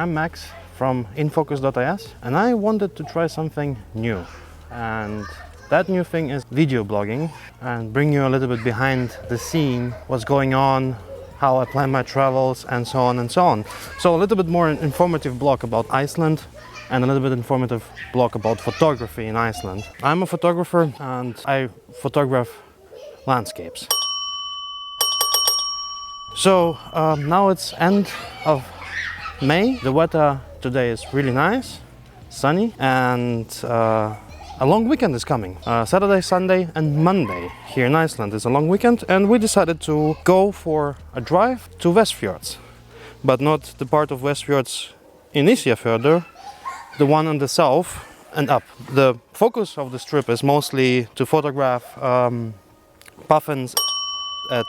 I'm Max from infocus.is, and I wanted to try something new. And that new thing is video blogging, and bring you a little bit behind the scene, what's going on, how I plan my travels, and so on and so on. So a little bit more informative blog about Iceland, and a little bit informative blog about photography in Iceland. I'm a photographer and I photograph landscapes. So now it's end of May. The weather today is really nice, sunny, and a long weekend is coming. Saturday, Sunday and Monday here in Iceland is a long weekend, and we decided to go for a drive to Westfjords, but not the part of Westfjords in Isafjordur, the one on the south and up. The focus of this trip is mostly to photograph puffins at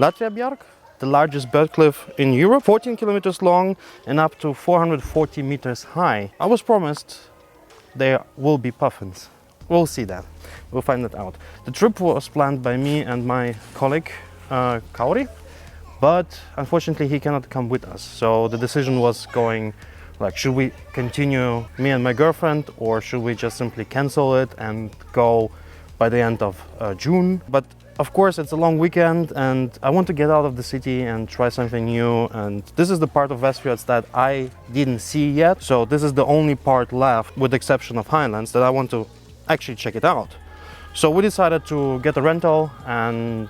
Westfjords, the largest bird cliff in Europe, 14 kilometers long and up to 440 meters high. I was promised there will be puffins. We'll see that. We'll find that out. The trip was planned by me and my colleague Kauri, but unfortunately he cannot come with us. So the decision was going like, should we continue, me and my girlfriend, or should we just simply cancel it and go by the end of June? But of course it's a long weekend and I want to get out of the city and try something new, and this is the part of Westfjords that I didn't see yet. So this is the only part left, with the exception of Highlands, that I want to actually check it out. So we decided to get a rental, and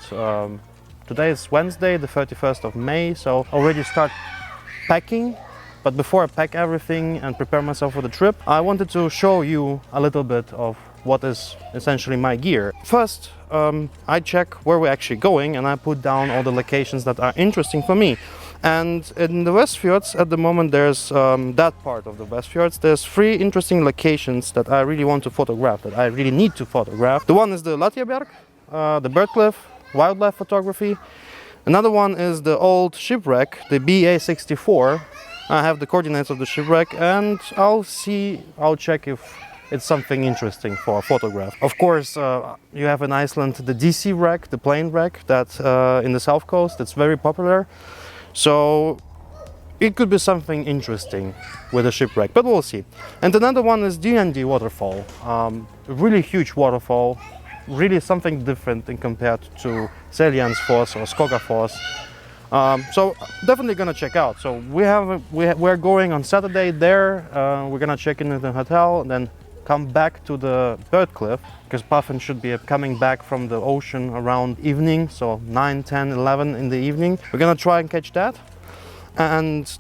today is Wednesday, the 31st of May, so already start packing. But before I pack everything and prepare myself for the trip, I wanted to show you a little bit of what is essentially my gear. First, I check where we're actually going, and I put down all the locations that are interesting for me. And in the Westfjords at the moment, there's that part of the Westfjords, there's 3 interesting locations that I really want to photograph, that I really need to photograph. The one is the Westfjords, the bird cliff, wildlife photography. Another one is the old shipwreck, the BA64. I have the coordinates of the shipwreck, and I'll check if it's something interesting for a photograph. Of course, you have in Iceland the DC wreck, the plane wreck, that in the south coast, it's very popular. So it could be something interesting with a shipwreck, but we'll see. And another one is Dynjandi waterfall, a really huge waterfall, really something different in compared to Seljalandsfoss or Skogafoss. So definitely gonna check out. So we're going on Saturday there. We're gonna check in at the hotel and then come back to the bird cliff, because puffins should be coming back from the ocean around evening, so 9, 10, 11 in the evening. We're gonna try and catch that, and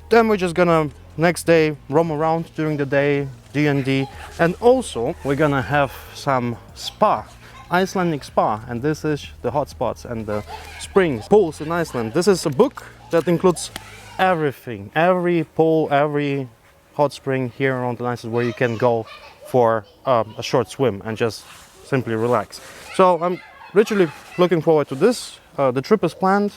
then we're just gonna next day roam around during the day, D&D, and also we're gonna have some spa, Icelandic spa, and this is the hot spots and the springs, pools in Iceland. This is a book that includes everything, every pool, every hot spring here around the Iceland where you can go for a short swim and just simply relax. So I'm literally looking forward to this. The trip is planned.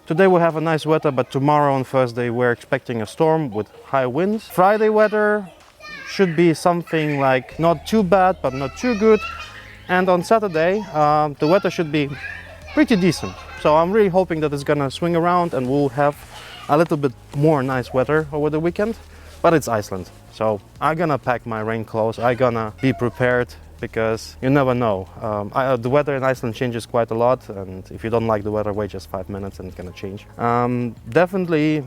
Today we have a nice weather, but tomorrow on Thursday we're expecting a storm with high winds. Friday weather should be something like not too bad, but not too good. And on Saturday, the weather should be pretty decent. So I'm really hoping that it's gonna swing around and we'll have a little bit more nice weather over the weekend. But it's Iceland, so I'm gonna pack my rain clothes. I'm gonna be prepared, because you never know. The weather in Iceland changes quite a lot, and if you don't like the weather, wait just 5 minutes and it's gonna change. Definitely,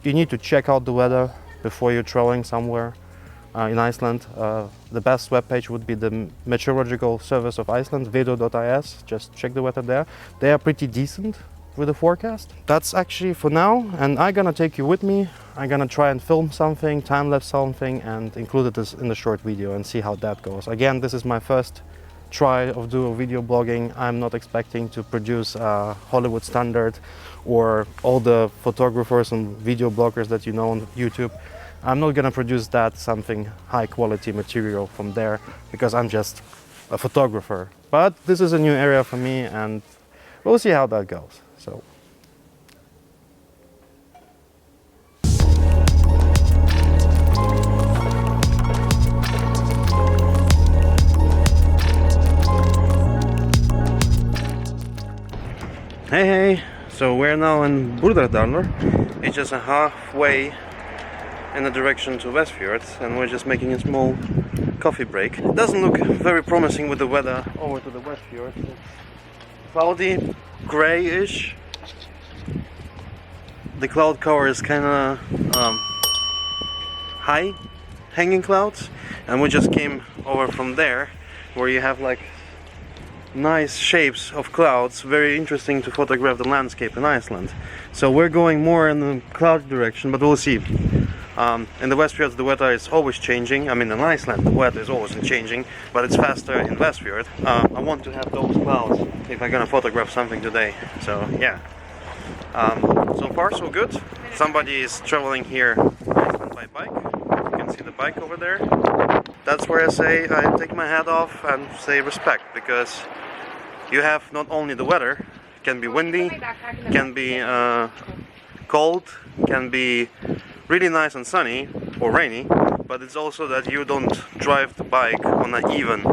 you need to check out the weather before you're traveling somewhere. In Iceland, the best webpage would be the Meteorological Service of Iceland, vedur.is. Just check the weather there. They are pretty decent with the forecast. That's actually for now, and I'm gonna take you with me. I'm gonna try and film something, time-lapse something, and include it in the short video and see how that goes. Again, this is my first try of doing video blogging. I'm not expecting to produce a Hollywood standard or all the photographers and video bloggers that you know on YouTube. I'm not gonna produce that something high quality material from there, because I'm just a photographer. But this is a new area for me, and we'll see how that goes. So hey, so we're now in Búðardalur. It's just a halfway in the direction to Westfjords, and we're just making a small coffee break. It doesn't look very promising with the weather over to the Westfjords. It's cloudy, grayish. The cloud cover is kind of high hanging clouds, and we just came over from there where you have like nice shapes of clouds, very interesting to photograph the landscape in Iceland. So we're going more in the cloudy direction, but we'll see. In the Westfjords the weather is always changing. I mean, in Iceland the weather is always changing, but it's faster in Westfjord. I want to have those clouds if I'm gonna photograph something today. So yeah, so far so good. Somebody is traveling here by bike. You can see the bike over there. That's where I say I take my hat off and say respect, because you have not only the weather, it can be windy, can be cold, can be really nice and sunny or rainy, but it's also that you don't drive the bike on uneven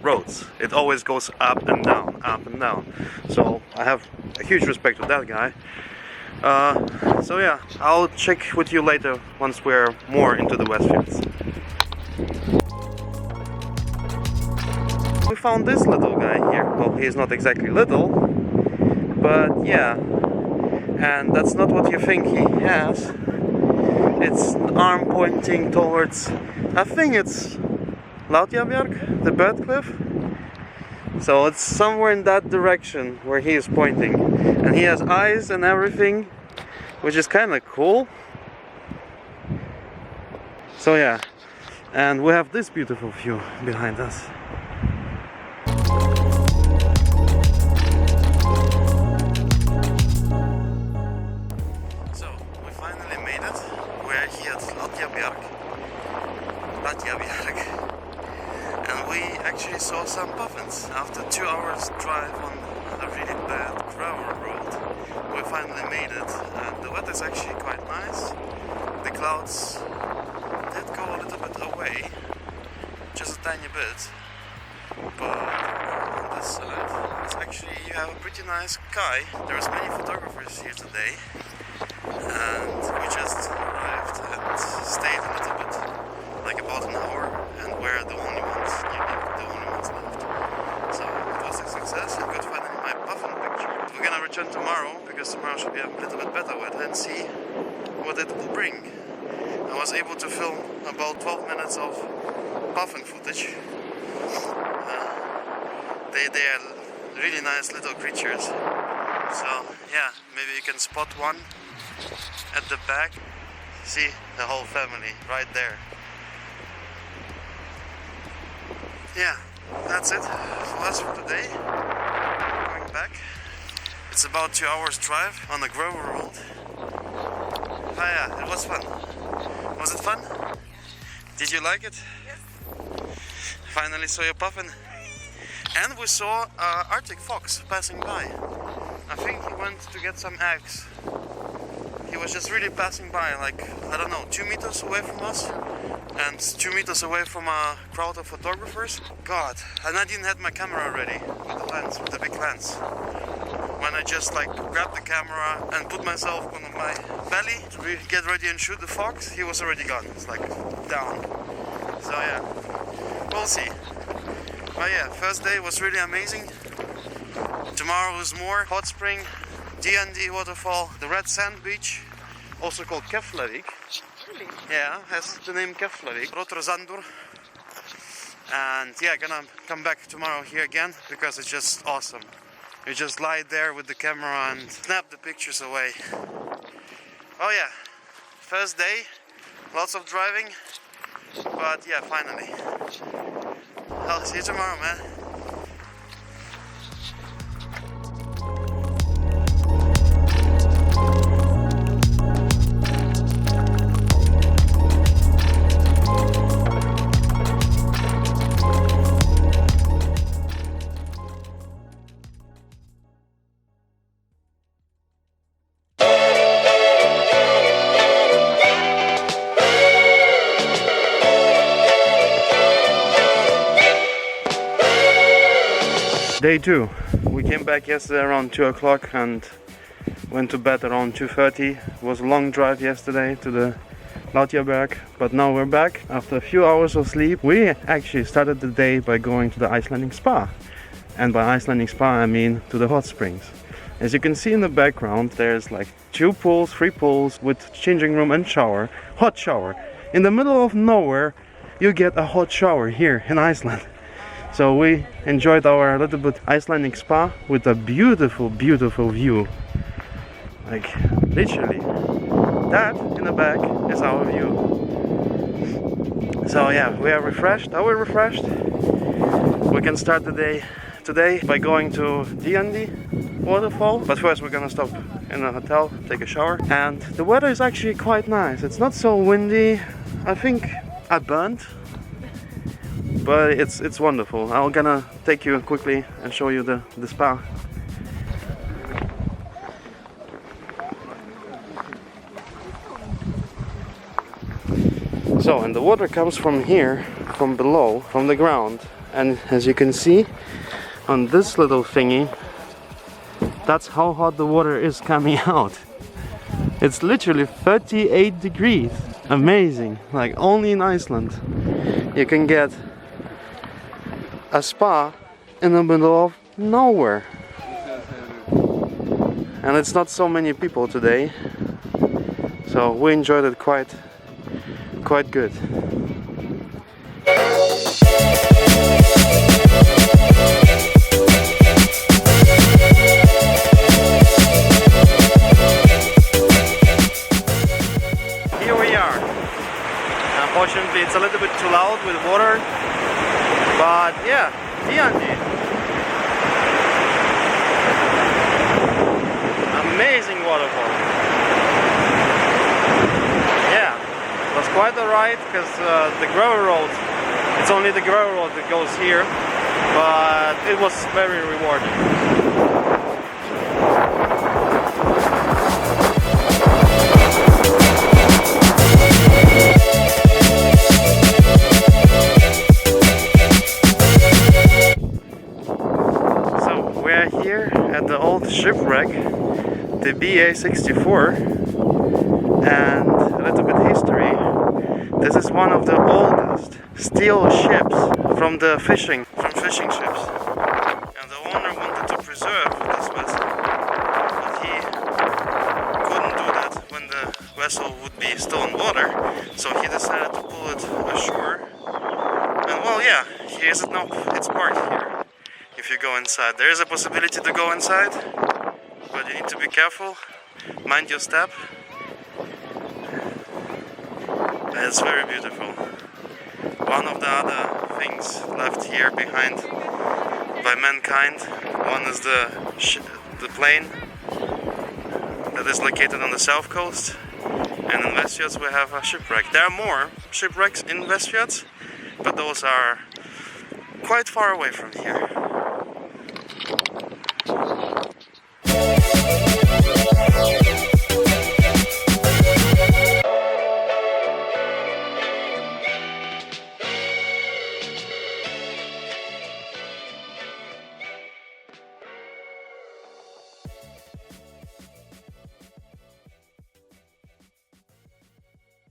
roads. It always goes up and down, up and down. So I have a huge respect to that guy. So yeah, I'll check with you later once we're more into the Westfjords. We found this little guy here. Well, he's not exactly little, but yeah, and that's not what you think he has. It's an arm pointing towards, I think it's Lautjabjarg, the bird cliff. So it's somewhere in that direction where he is pointing, and he has eyes and everything, which is kind of cool. So yeah, and we have this beautiful view behind us. So we finally made it. We're here at Lautjabjarg, and we actually saw some puffins after 2 hours drive on a really bad gravel road. We finally made it, and the weather is actually quite nice. The clouds did go a little bit away, just a tiny bit, but on this side it's actually, you have a pretty nice sky. There's many photographers here today, and we just arrived and stayed a little bit, like about an hour, and we're the only ones left. So it was a success. I got finally my puffin picture. We're gonna return tomorrow, because tomorrow should be a little bit better weather, and see what it will bring. I was able to film about 12 minutes of puffin footage. They are really nice little creatures. So yeah, maybe you can spot one at the back. See the whole family right there. Yeah, that's it for us for today. Going back. It's about 2 hours drive on a gravel road. Oh yeah, it was fun. Was it fun? Did you like it? Yes. Finally saw your puffin. And we saw Arctic fox passing by. I think he went to get some eggs. He was just really passing by, like, I don't know, 2 meters away from us, and 2 meters away from a crowd of photographers. God, and I didn't have my camera ready with the lens, with the big lens. When I just like grabbed the camera and put myself on my belly to get ready and shoot the fox, he was already gone. It's like down. So yeah, we'll see. But yeah, first day was really amazing. Tomorrow is more. Hot spring, Dynjandi waterfall, the red sand beach, also called Keflavik. Really? Yeah, has the name Keflavik. Rotorzandur. And yeah, gonna come back tomorrow here again, because it's just awesome. You just lie there with the camera and snap the pictures away. Oh yeah, first day, lots of driving, but yeah, finally. I'll see you tomorrow, man. Day 2. We came back yesterday around 2 o'clock and went to bed around 2:30. It was a long drive yesterday to the Lautjaberg, but now we're back. After a few hours of sleep, we actually started the day by going to the Icelandic spa. And by Icelandic spa, I mean to the hot springs. As you can see in the background, there's like 3 pools with changing room and shower, hot shower. In the middle of nowhere, you get a hot shower here in Iceland. So we enjoyed our little bit Icelandic spa with a beautiful, beautiful view. Like literally, that in the back is our view. So yeah, we are refreshed. Are we refreshed? We can start the day today by going to Dynjandi waterfall. But first we're gonna stop in a hotel, take a shower. And the weather is actually quite nice. It's not so windy. I think I burnt, but it's wonderful. I'm gonna take you quickly and show you the spa. So, and the water comes from here, from below, from the ground. And as you can see on this little thingy, that's how hot the water is coming out. It's literally 38 degrees. Amazing. Like only in Iceland you can get a spa in the middle of nowhere. And it's not so many people today, so we enjoyed it quite good. Here we are. Unfortunately, it's a little bit too loud with water, but yeah, Dynjandi. Amazing waterfall. Yeah. It was quite alright because the gravel road, it's only the gravel road that goes here, but it was very rewarding. So we're here at the old shipwreck, the BA-64. And a little bit history. This is one of the oldest steel ships from fishing ships. And the owner wanted to preserve this vessel, but he couldn't do that when the vessel would be still in water. So he decided to pull it ashore. And well, yeah, here's it now. It's parked here. If you go inside, there is a possibility to go inside, but you need to be careful. Mind your step. It's very beautiful. One of the other things left here behind by mankind, one is the plane that is located on the south coast, and in Westfjords we have a shipwreck. There are more shipwrecks in Westfjords, but those are quite far away from here.